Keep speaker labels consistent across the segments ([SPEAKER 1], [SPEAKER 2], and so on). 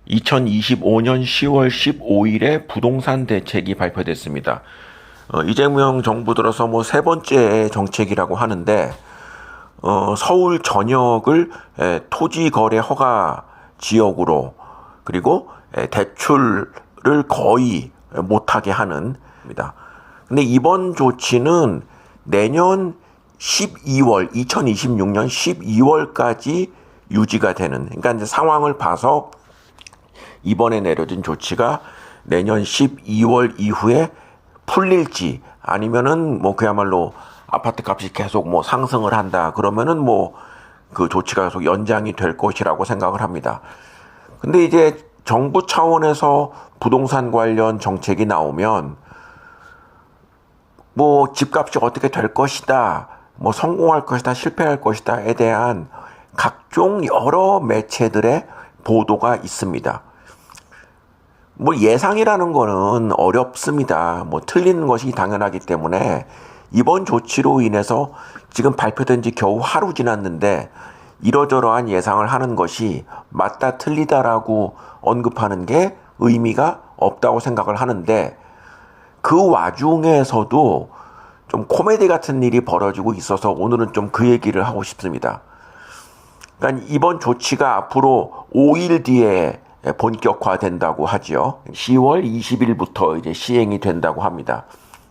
[SPEAKER 1] 2025년 10월 15일에 부동산 대책이 발표됐습니다. 이재명 정부 들어서 세 번째 정책이라고 하는데, 서울 전역을 토지 거래 허가 지역으로, 그리고 대출을 거의 못하게 하는 겁니다. 근데 이번 조치는 내년 2026년 12월까지 유지가 되는, 그러니까 이제 상황을 봐서 이번에 내려진 조치가 내년 12월 이후에 풀릴지, 아니면은 그야말로 아파트 값이 계속 상승을 한다 그러면은 그 조치가 계속 연장이 될 것이라고 생각을 합니다. 근데 이제 정부 차원에서 부동산 관련 정책이 나오면 집값이 어떻게 될 것이다, 성공할 것이다, 실패할 것이다에 대한 각종 여러 매체들의 보도가 있습니다. 예상이라는 거는 어렵습니다. 틀리는 것이 당연하기 때문에 이번 조치로 인해서 지금 발표된 지 겨우 하루 지났는데 이러저러한 예상을 하는 것이 맞다 틀리다라고 언급하는 게 의미가 없다고 생각을 하는데, 그 와중에서도 좀 코미디 같은 일이 벌어지고 있어서 오늘은 좀 그 얘기를 하고 싶습니다. 그러니까 이번 조치가 앞으로 5일 뒤에 본격화된다고 하죠. 10월 20일부터 이제 시행이 된다고 합니다.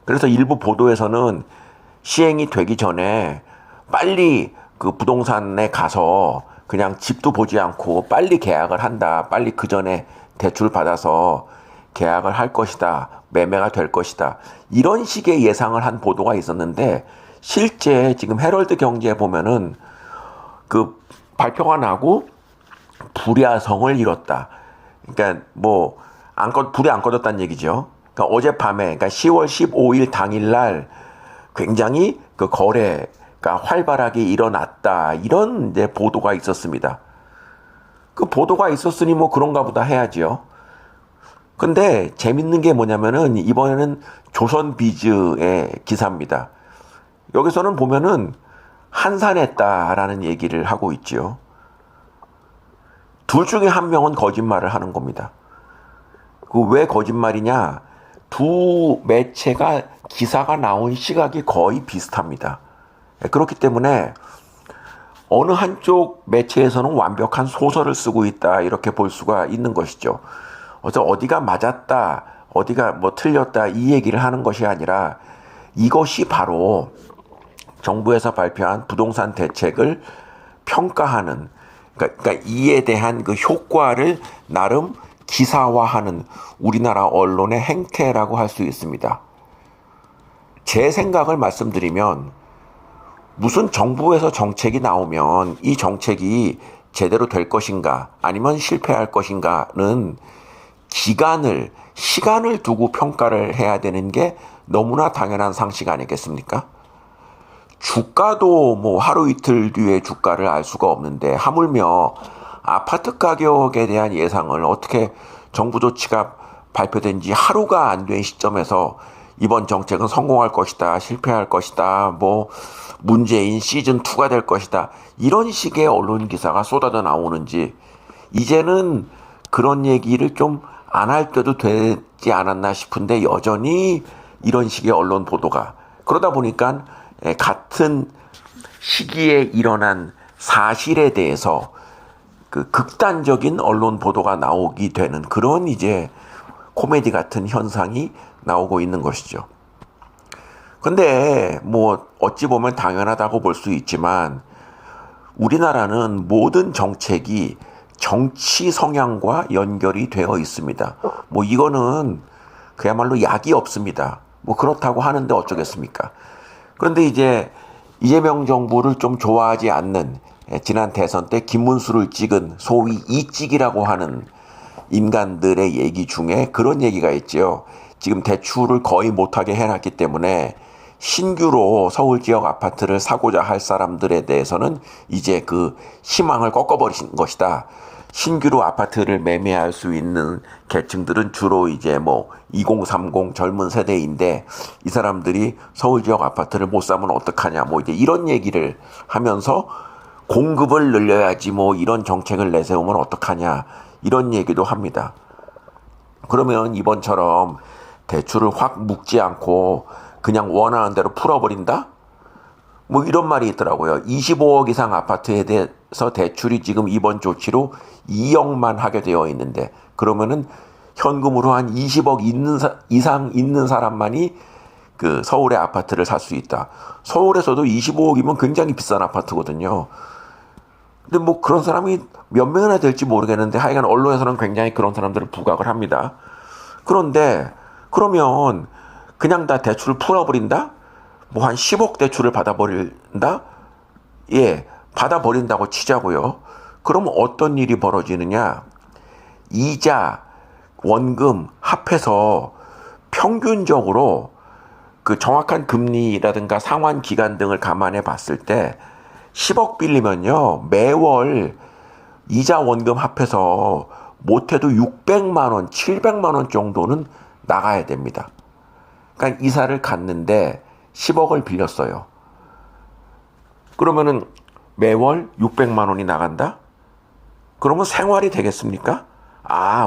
[SPEAKER 1] 그래서 일부 보도에서는 시행이 되기 전에 빨리 그 부동산에 가서 그냥 집도 보지 않고 빨리 계약을 한다, 빨리 그 전에 대출 받아서 계약을 할 것이다, 매매가 될 것이다, 이런 식의 예상을 한 보도가 있었는데, 실제 지금 헤럴드 경제에 보면은 그 발표가 나고 불야성을 이뤘다. 그러니까 불이 안 꺼졌다는 얘기죠. 그러니까 어젯밤에, 그러니까 10월 15일 당일날 굉장히 그 거래가 활발하게 일어났다, 이런 이제 보도가 있었습니다. 그 보도가 있었으니 그런가 보다 해야죠. 근데 재밌는 게 뭐냐면은 이번에는 조선비즈의 기사입니다. 여기서는 보면은 한산했다라는 얘기를 하고 있죠. 둘 중에 한 명은 거짓말을 하는 겁니다. 그 왜 거짓말이냐? 두 매체가 기사가 나온 시각이 거의 비슷합니다. 그렇기 때문에 어느 한쪽 매체에서는 완벽한 소설을 쓰고 있다, 이렇게 볼 수가 있는 것이죠. 그래서 어디가 맞았다, 어디가 틀렸다, 이 얘기를 하는 것이 아니라 이것이 바로 정부에서 발표한 부동산 대책을 평가하는, 그러니까 이에 대한 그 효과를 나름 기사화하는 우리나라 언론의 행태라고 할 수 있습니다. 제 생각을 말씀드리면, 무슨 정부에서 정책이 나오면 이 정책이 제대로 될 것인가 아니면 실패할 것인가는 시간을 두고 평가를 해야 되는 게 너무나 당연한 상식 아니겠습니까? 주가도 하루 이틀 뒤에 주가를 알 수가 없는데, 하물며 아파트 가격에 대한 예상을 어떻게 정부 조치가 발표된 지 하루가 안 된 시점에서 이번 정책은 성공할 것이다, 실패할 것이다, 문재인 시즌2가 될 것이다, 이런 식의 언론 기사가 쏟아져 나오는지, 이제는 그런 얘기를 좀 안 할 때도 되지 않았나 싶은데 여전히 이런 식의 언론 보도가, 그러다 보니까 같은 시기에 일어난 사실에 대해서 그 극단적인 언론 보도가 나오게 되는 그런 이제 코미디 같은 현상이 나오고 있는 것이죠. 근데 어찌 보면 당연하다고 볼 수 있지만, 우리나라는 모든 정책이 정치 성향과 연결이 되어 있습니다. 이거는 그야말로 약이 없습니다. 그렇다고 하는데 어쩌겠습니까? 그런데 이제 이재명 정부를 좀 좋아하지 않는, 지난 대선 때 김문수를 찍은 소위 이찍이라고 하는 인간들의 얘기 중에 그런 얘기가 있죠. 지금 대출을 거의 못하게 해놨기 때문에 신규로 서울 지역 아파트를 사고자 할 사람들에 대해서는 이제 그 희망을 꺾어버리신 것이다. 신규로 아파트를 매매할 수 있는 계층들은 주로 이제 2030 젊은 세대인데, 이 사람들이 서울 지역 아파트를 못 사면 어떡하냐, 이제 이런 얘기를 하면서 공급을 늘려야지 이런 정책을 내세우면 어떡하냐, 이런 얘기도 합니다. 그러면 이번처럼 대출을 확 묶지 않고 그냥 원하는 대로 풀어버린다? 뭐 이런 말이 있더라고요. 25억 이상 아파트에 대해서 대출이 지금 이번 조치로 2억만 하게 되어 있는데, 그러면은 현금으로 한 20억 이상 있는 사람만이 그 서울의 아파트를 살 수 있다. 서울에서도 25억이면 굉장히 비싼 아파트거든요. 근데 뭐 그런 사람이 몇 명이나 될지 모르겠는데 하여간 언론에서는 굉장히 그런 사람들을 부각을 합니다. 그런데 그러면 그냥 다 대출을 풀어버린다? 뭐 한 10억 대출을 받아버린다? 예, 받아버린다고 치자고요. 그러면 어떤 일이 벌어지느냐? 이자, 원금 합해서 평균적으로 그 정확한 금리라든가 상환 기간 등을 감안해 봤을 때 10억 빌리면요, 매월 이자 원금 합해서 못해도 600만 원, 700만 원 정도는 나가야 됩니다. 그러니까 이사를 갔는데 10억을 빌렸어요. 그러면은 매월 600만 원이 나간다? 그러면 생활이 되겠습니까?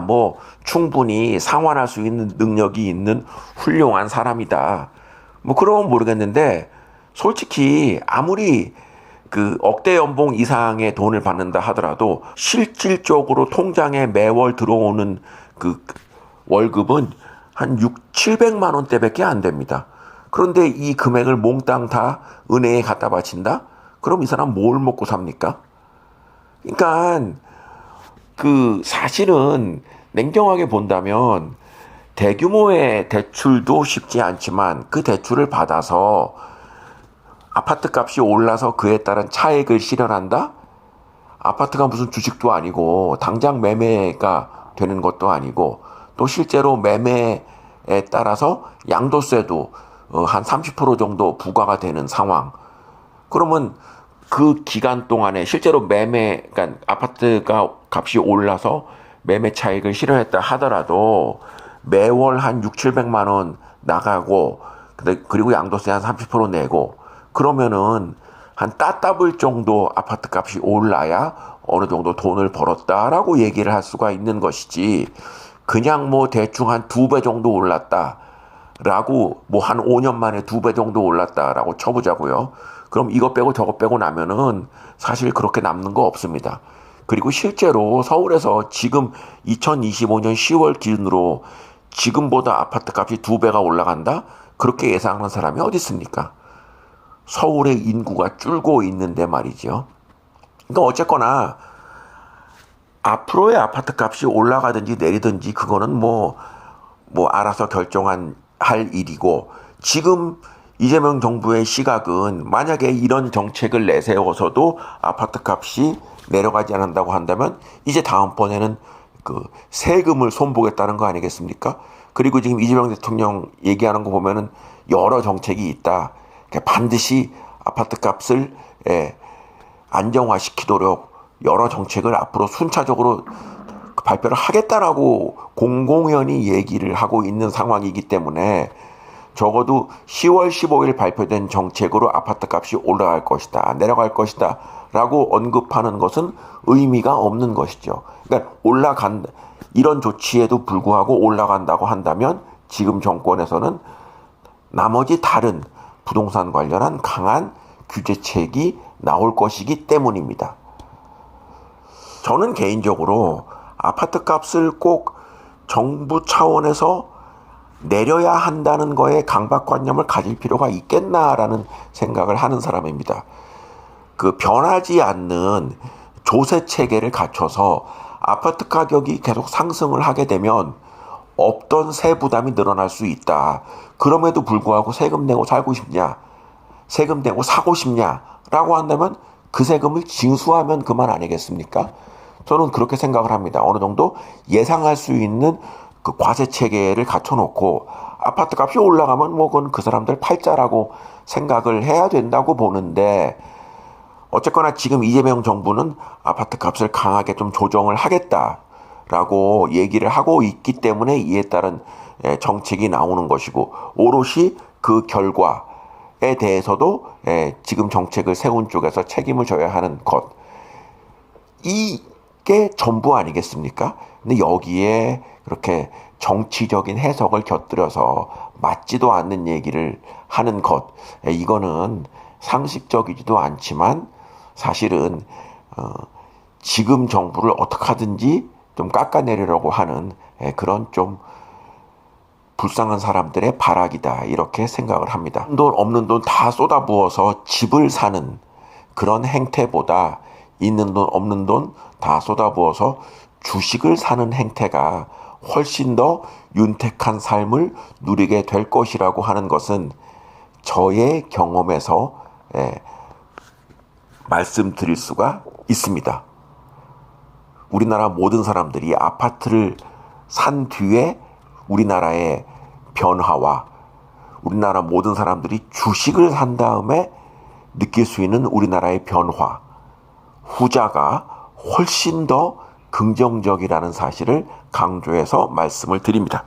[SPEAKER 1] 뭐 충분히 상환할 수 있는 능력이 있는 훌륭한 사람이다. 뭐 그러면 모르겠는데, 솔직히 아무리 그 억대 연봉 이상의 돈을 받는다 하더라도 실질적으로 통장에 매월 들어오는 그 월급은 한 6, 700만 원대밖에 안 됩니다. 그런데 이 금액을 몽땅 다 은행에 갖다 바친다? 그럼 이 사람 뭘 먹고 삽니까? 그러니까 그 사실은 냉정하게 본다면 대규모의 대출도 쉽지 않지만 그 대출을 받아서 아파트 값이 올라서 그에 따른 차익을 실현한다? 아파트가 무슨 주식도 아니고 당장 매매가 되는 것도 아니고, 또 실제로 매매에 따라서 양도세도 한 30% 정도 부과가 되는 상황. 그러면 그 기간 동안에 실제로 그러니까 아파트가 값이 올라서 매매 차익을 실현했다 하더라도 매월 한 6, 700만 원 나가고, 그리고 양도세 한 30% 내고, 그러면은 한 따따블 정도 아파트 값이 올라야 어느 정도 돈을 벌었다라고 얘기를 할 수가 있는 것이지, 그냥 뭐 대충 한 2배 정도 올랐다라고, 뭐 한 5년 만에 2배 정도 올랐다라고 쳐보자고요. 그럼 이것 빼고 저것 빼고 나면은 사실 그렇게 남는 거 없습니다. 그리고 실제로 서울에서 지금 2025년 10월 기준으로 지금보다 아파트 값이 2배가 올라간다? 그렇게 예상하는 사람이 어디 있습니까? 서울의 인구가 줄고 있는데 말이죠. 그러니까 어쨌거나 앞으로의 아파트 값이 올라가든지 내리든지 그거는 뭐 알아서 할 일이고, 지금 이재명 정부의 시각은 만약에 이런 정책을 내세워서도 아파트 값이 내려가지 않는다고 한다면 이제 다음번에는 그 세금을 손보겠다는 거 아니겠습니까? 그리고 지금 이재명 대통령 얘기하는 거 보면은 여러 정책이 있다. 반드시 아파트 값을 안정화시키도록 여러 정책을 앞으로 순차적으로 발표를 하겠다라고 공공연히 얘기를 하고 있는 상황이기 때문에 적어도 10월 15일 발표된 정책으로 아파트 값이 올라갈 것이다, 내려갈 것이다 라고 언급하는 것은 의미가 없는 것이죠. 그러니까 이런 조치에도 불구하고 올라간다고 한다면 지금 정권에서는 나머지 다른 부동산 관련한 강한 규제책이 나올 것이기 때문입니다. 저는 개인적으로 아파트 값을 꼭 정부 차원에서 내려야 한다는 거에 강박관념을 가질 필요가 있겠나라는 생각을 하는 사람입니다. 그 변하지 않는 조세 체계를 갖춰서 아파트 가격이 계속 상승을 하게 되면 없던 세 부담이 늘어날 수 있다. 그럼에도 불구하고 세금 내고 살고 싶냐? 세금 내고 사고 싶냐라고 한다면 그 세금을 징수하면 그만 아니겠습니까? 저는 그렇게 생각을 합니다. 어느 정도 예상할 수 있는 그 과세 체계를 갖춰놓고 아파트 값이 올라가면 뭐 그건 그 사람들 팔자라고 생각을 해야 된다고 보는데, 어쨌거나 지금 이재명 정부는 아파트 값을 강하게 좀 조정을 하겠다라고 얘기를 하고 있기 때문에 이에 따른 정책이 나오는 것이고, 오롯이 그 결과에 대해서도 지금 정책을 세운 쪽에서 책임을 져야 하는 것. 이 게 전부 아니겠습니까? 근데 여기에 그렇게 정치적인 해석을 곁들여서 맞지도 않는 얘기를 하는 것, 이거는 상식적이지도 않지만 사실은 지금 정부를 어떻게 하든지 좀 깎아내리려고 하는 그런 좀 불쌍한 사람들의 발악이다, 이렇게 생각을 합니다. 돈 없는 돈 다 쏟아부어서 집을 사는 그런 행태보다 있는 돈 없는 돈 다 쏟아부어서 주식을 사는 행태가 훨씬 더 윤택한 삶을 누리게 될 것이라고 하는 것은 저의 경험에서 말씀드릴 수가 있습니다. 우리나라 모든 사람들이 아파트를 산 뒤에 우리나라의 변화와 우리나라 모든 사람들이 주식을 산 다음에 느낄 수 있는 우리나라의 변화, 후자가 훨씬 더 긍정적이라는 사실을 강조해서 말씀을 드립니다.